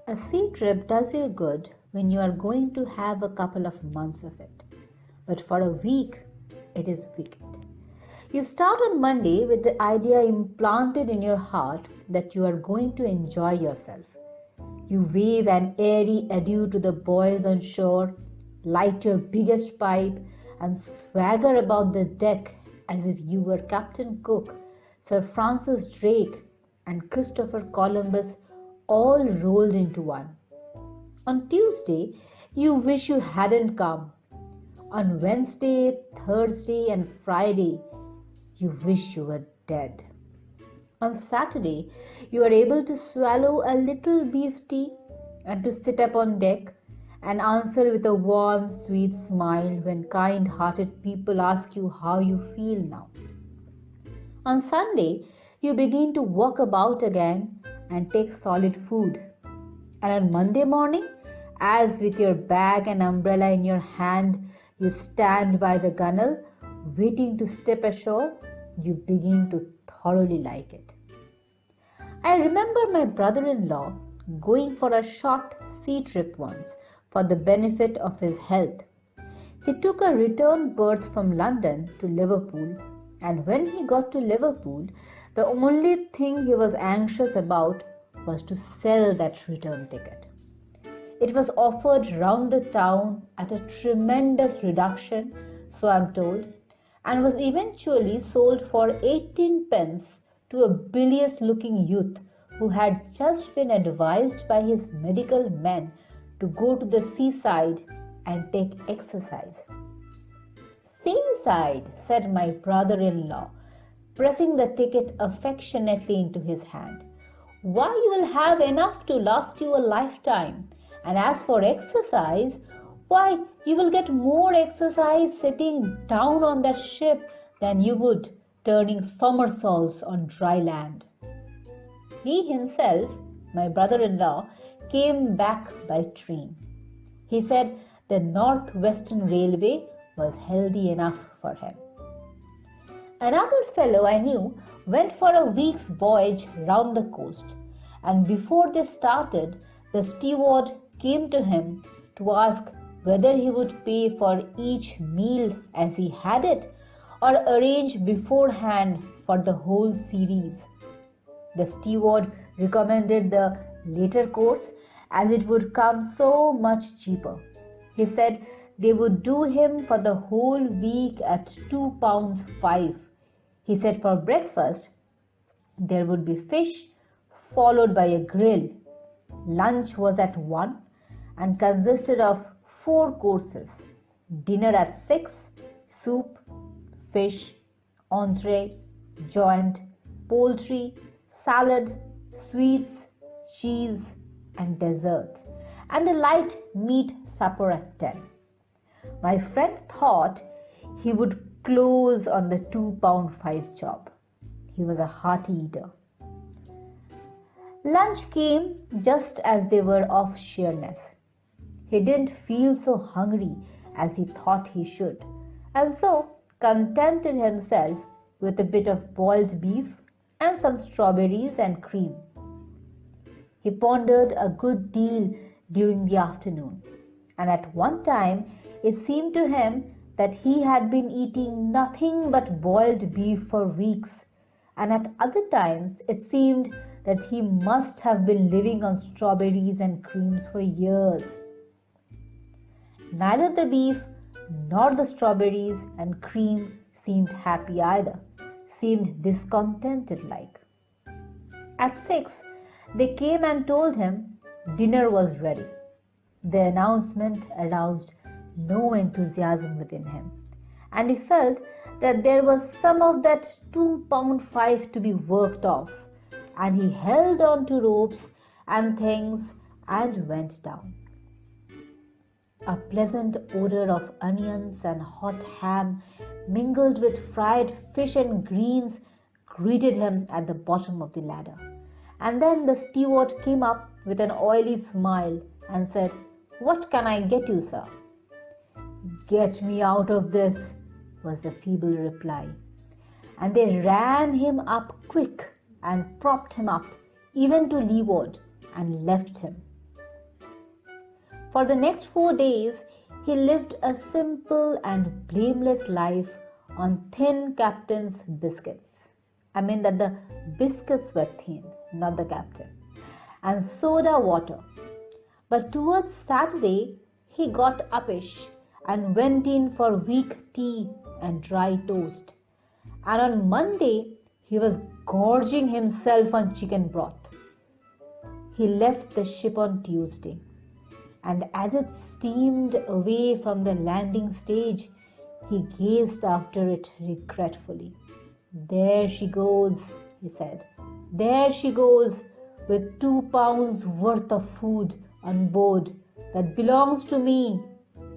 A sea trip does you good when you are going to have a couple of months of it. But for a week, it is wicked. You start on Monday with the idea implanted in your heart that you are going to enjoy yourself. You wave an airy adieu to the boys on shore, light your biggest pipe, and swagger about the deck as if you were Captain Cook, Sir Francis Drake, and Christopher Columbus all rolled into one. On Tuesday, you wish you hadn't come. On Wednesday, Thursday, and Friday, you wish you were dead. On Saturday, you are able to swallow a little beef tea and to sit up on deck and answer with a warm, sweet smile when kind-hearted people ask you how you feel now. On Sunday, you begin to walk about again and take solid food. And on Monday morning, as with your bag and umbrella in your hand, you stand by the gunwale, waiting to step ashore, you begin to thoroughly like it. I remember my brother-in-law going for a short sea trip once for the benefit of his health. He took a return berth from London to Liverpool, and when he got to Liverpool, the only thing he was anxious about was to sell that return ticket. It was offered round the town at a tremendous reduction, so I'm told, and was eventually sold for 18 pence to a bilious-looking youth who had just been advised by his medical men to go to the seaside and take exercise. "Seaside," said my brother-in-law, pressing the ticket affectionately into his hand. "Why, you will have enough to last you a lifetime. And as for exercise, why, you will get more exercise sitting down on that ship than you would turning somersaults on dry land." He himself, my brother-in-law, came back by train. He said the North Western Railway was healthy enough for him. Another fellow I knew went for a week's voyage round the coast, and before they started, the steward came to him to ask whether he would pay for each meal as he had it or arrange beforehand for the whole series. The steward recommended the later course as it would come so much cheaper. He said they would do him for the whole week at £2.5. He said for breakfast there would be fish followed by a grill. Lunch was at 1 and consisted of 4 courses. Dinner at 6, soup, fish, entree, joint, poultry, salad, sweets, cheese, and dessert, and a light meat supper at 10. My friend thought he would close on the £2.5 job. He was a hearty eater. Lunch came just as they were off Sheerness. He didn't feel so hungry as he thought he should, and so contented himself with a bit of boiled beef and some strawberries and cream. He pondered a good deal during the afternoon, and at one time it seemed to him that he had been eating nothing but boiled beef for weeks, and at other times it seemed that he must have been living on strawberries and creams for years. Neither the beef nor the strawberries and cream seemed happy either, seemed discontented like. At 6, they came and told him dinner was ready. The announcement aroused no enthusiasm within him, and he felt that there was some of that £2.5 to be worked off, and he held on to ropes and things and went down. A pleasant odor of onions and hot ham mingled with fried fish and greens greeted him at the bottom of the ladder. And then the steward came up with an oily smile and said, "What can I get you, sir?" "Get me out of this," was the feeble reply. And they ran him up quick and propped him up, even to leeward, and left him. For the next 4 days, he lived a simple and blameless life on thin captain's biscuits. I mean that the biscuits were thin, not the captain, and soda water. But towards Saturday, he got uppish and went in for weak tea and dry toast. And on Monday, he was gorging himself on chicken broth. He left the ship on Tuesday, and as it steamed away from the landing stage, he gazed after it regretfully. "There she goes," he said. "There she goes, with 2 pounds worth of food on board that belongs to me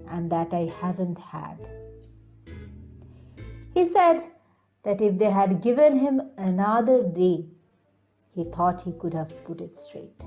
and that I haven't had." He said that if they had given him another day, he thought he could have put it straight.